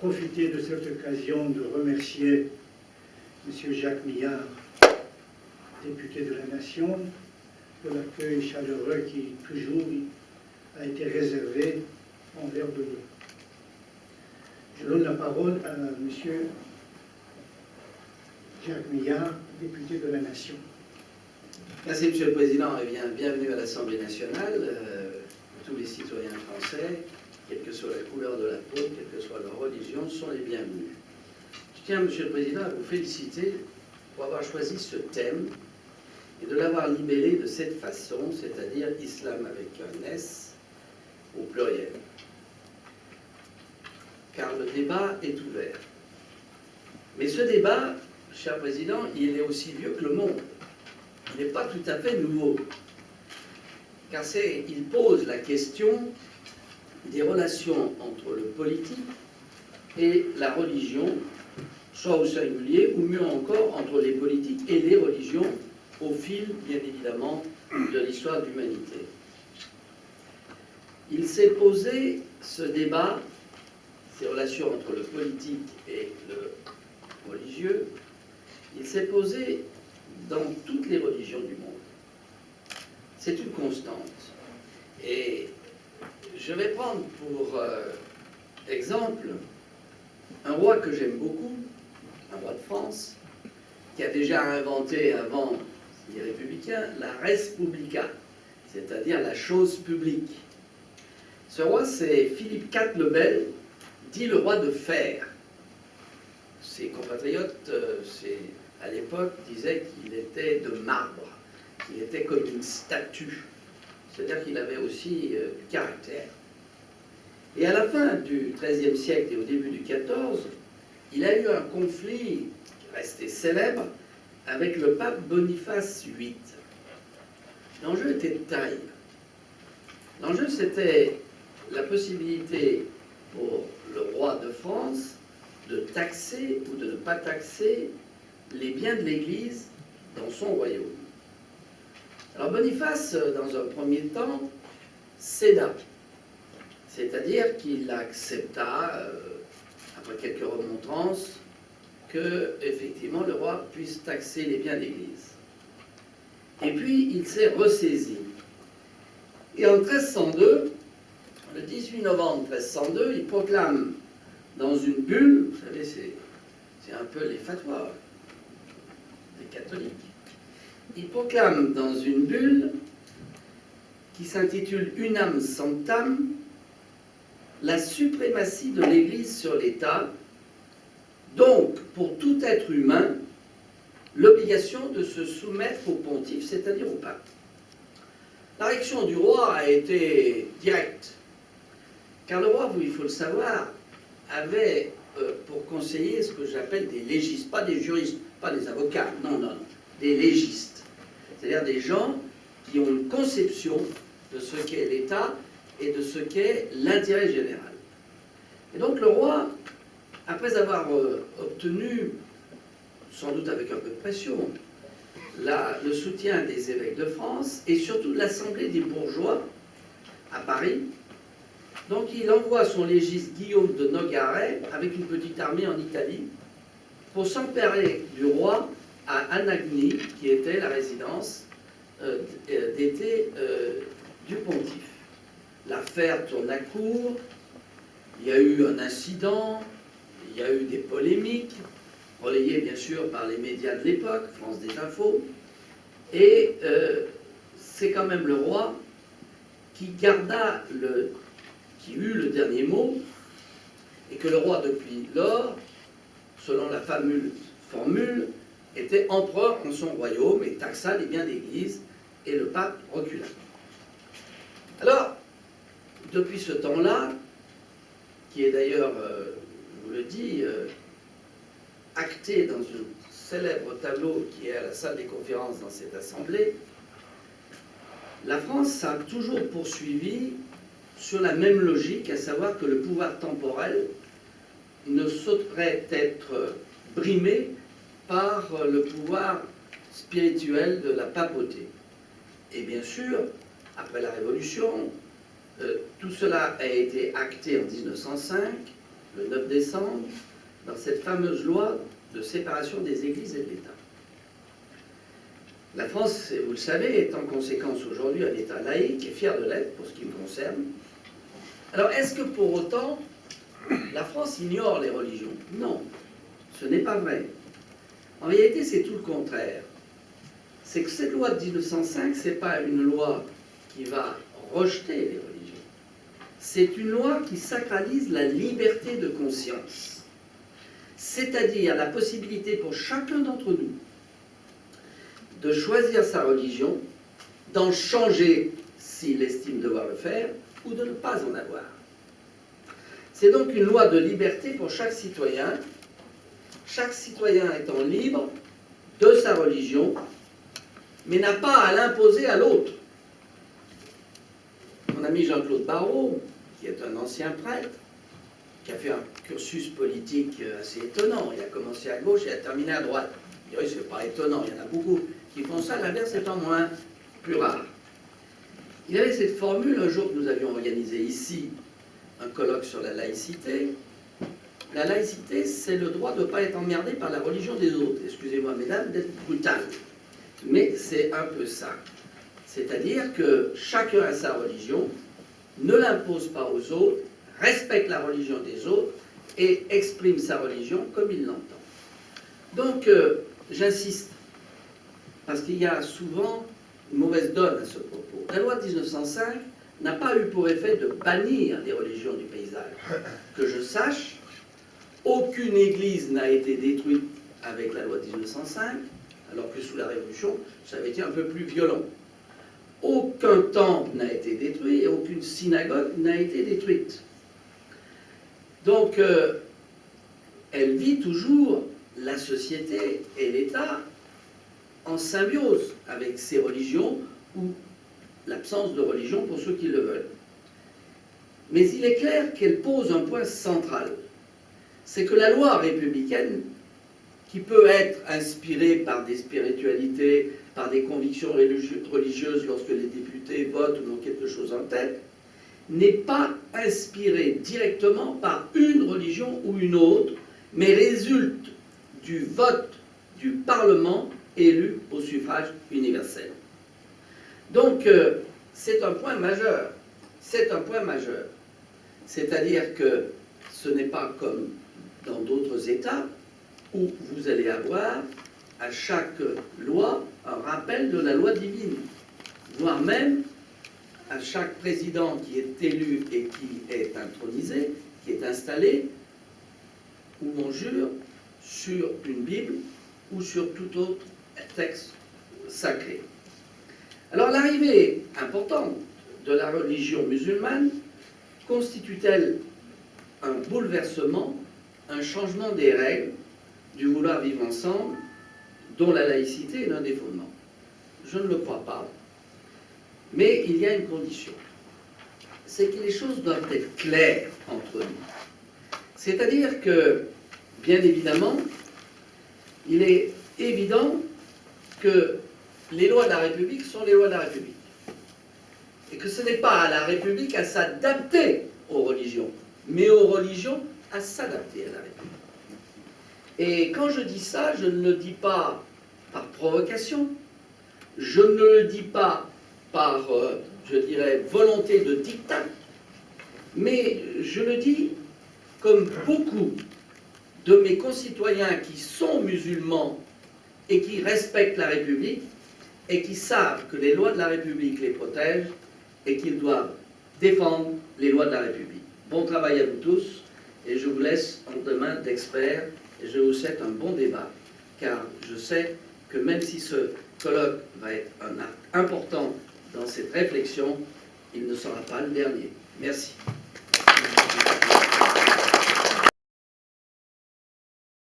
profiter de cette occasion de remercier M. Jacques Millard, député de la Nation, de l'accueil chaleureux qui toujours a été réservé envers de nous. Je donne la parole à M. Jacques Millard, député de la Nation. Merci, Monsieur le Président, et bienvenue à l'Assemblée nationale. Tous les citoyens français, quelle que soit la couleur de la peau, quelle que soit leur religion, sont les bienvenus. Je tiens, Monsieur le Président, à vous féliciter pour avoir choisi ce thème et de l'avoir libellé de cette façon, c'est-à-dire islam avec un S au pluriel. Car le débat est ouvert. Mais ce débat, cher Président, il est aussi vieux que le monde. Il n'est pas tout à fait nouveau. Car il pose la question des relations entre le politique et la religion, soit au singulier, ou mieux encore, entre les politiques et les religions, au fil, bien évidemment, de l'histoire de l'humanité. Il s'est posé ce débat, ces relations entre le politique et le religieux, il s'est posé dans toutes les religions du monde. C'est une constante. Et je vais prendre pour exemple un roi que j'aime beaucoup, un roi de France, qui a déjà inventé avant les républicains la res publica, c'est-à-dire la chose publique. Ce roi, c'est Philippe IV le Bel, dit le roi de fer. Ses compatriotes, à l'époque, disaient qu'il était de marbre, qu'il était comme une statue, c'est-à-dire qu'il avait aussi du caractère. Et à la fin du XIIIe siècle et au début du XIV, il a eu un conflit qui restait célèbre avec le pape Boniface VIII. L'enjeu était de taille. L'enjeu, c'était la possibilité pour le roi de France de taxer ou de ne pas taxer les biens de l'Église dans son royaume. Alors Boniface, dans un premier temps, céda, c'est-à-dire qu'il accepta, après quelques remontrances, que, effectivement, le roi puisse taxer les biens de l'Église. Et puis, il s'est ressaisi. Et en 1302, le 18 novembre 1302, il proclame dans une bulle, vous savez, c'est un peu les fatwas des catholiques, il proclame dans une bulle qui s'intitule Unam Sanctam la suprématie de l'Église sur l'État, donc pour tout être humain, l'obligation de se soumettre au pontife, c'est-à-dire au pape. La réaction du roi a été directe, car le roi, il faut le savoir, avait pour conseiller ce que j'appelle des légistes, pas des juristes, pas des avocats, non, non, des légistes, c'est-à-dire des gens qui ont une conception de ce qu'est l'État et de ce qu'est l'intérêt général. Et donc le roi, après avoir obtenu, sans doute avec un peu de pression, le soutien des évêques de France et surtout de l'Assemblée des bourgeois à Paris, donc il envoie son légiste Guillaume de Nogaret avec une petite armée en Italie pour s'emparer du roi à Anagni, qui était la résidence d'été du pontife. L'affaire tourne à court, il y a eu un incident, il y a eu des polémiques, relayées bien sûr par les médias de l'époque, France des Infos, et c'est quand même le roi qui eut le dernier mot, et que le roi depuis lors, selon la fameuse formule, était empereur en son royaume et taxa les biens d'Église, et le pape recula. Alors, depuis ce temps-là, qui est d'ailleurs, je vous le dis, acté dans un célèbre tableau qui est à la salle des conférences dans cette assemblée, la France a toujours poursuivi sur la même logique, à savoir que le pouvoir temporel ne sauterait être brimé par le pouvoir spirituel de la papauté. Et bien sûr, après la Révolution, tout cela a été acté en 1905, le 9 décembre, dans cette fameuse loi de séparation des églises et de l'État. La France, vous le savez, est en conséquence aujourd'hui un État laïque et fier de l'être pour ce qui me concerne. Alors, est-ce que pour autant, la France ignore les religions? Non, ce n'est pas vrai. En réalité, c'est tout le contraire. C'est que cette loi de 1905, ce n'est pas une loi qui va rejeter les religions. C'est une loi qui sacralise la liberté de conscience. C'est-à-dire la possibilité pour chacun d'entre nous de choisir sa religion, d'en changer s'il estime devoir le faire, ou de ne pas en avoir. C'est donc une loi de liberté pour chaque citoyen étant libre de sa religion, mais n'a pas à l'imposer à l'autre. Mon ami Jean-Claude Barrot, qui est un ancien prêtre, qui a fait un cursus politique assez étonnant, il a commencé à gauche et a terminé à droite. Vous direz, c'est pas étonnant, il y en a beaucoup qui font ça, l'inverse étant moins, plus rare. Il avait cette formule, un jour que nous avions organisé ici un colloque sur la laïcité. La laïcité, c'est le droit de ne pas être emmerdé par la religion des autres. Excusez-moi, mesdames, d'être brutal. Mais c'est un peu ça. C'est-à-dire que chacun a sa religion, ne l'impose pas aux autres, respecte la religion des autres et exprime sa religion comme il l'entend. Donc, j'insiste, parce qu'il y a souvent une mauvaise donne à ce propos. La loi de 1905 n'a pas eu pour effet de bannir les religions du paysage. Que je sache, aucune église n'a été détruite avec la loi de 1905, alors que sous la Révolution, ça avait été un peu plus violent. Aucun temple n'a été détruit et aucune synagogue n'a été détruite. Donc, elle vit toujours, la société et l'État, en symbiose avec ces religions ou l'absence de religion pour ceux qui le veulent. Mais il est clair qu'elle pose un point central. C'est que la loi républicaine, qui peut être inspirée par des spiritualités, par des convictions religieuses lorsque les députés votent ou ont quelque chose en tête, n'est pas inspirée directement par une religion ou une autre, mais résulte du vote du Parlement élu au suffrage universel. Donc, c'est un point majeur. C'est un point majeur. C'est-à-dire que ce n'est pas comme dans d'autres États où vous allez avoir à chaque loi un rappel de la loi divine, voire même à chaque président qui est élu et qui est intronisé, qui est installé, où on jure sur une Bible ou sur tout autre texte sacré. Alors l'arrivée importante de la religion musulmane constitue-t-elle un bouleversement, un changement des règles du vouloir vivre ensemble, dont la laïcité est l'un des fondements? Je ne le crois pas. Mais il y a une condition. C'est que les choses doivent être claires entre nous. C'est-à-dire que, bien évidemment, il est évident que les lois de la République sont les lois de la République. Et que ce n'est pas à la République à s'adapter aux religions, mais aux religions à s'adapter à la République. Et quand je dis ça, je ne le dis pas par provocation, je ne le dis pas par, je dirais, volonté de diktat, mais je le dis comme beaucoup de mes concitoyens qui sont musulmans et qui respectent la République et qui savent que les lois de la République les protègent et qu'ils doivent défendre les lois de la République. Bon travail à vous tous et je vous laisse en mains d'experts et je vous souhaite un bon débat car je sais que même si ce colloque va être un acte important dans cette réflexion, il ne sera pas le dernier. Merci.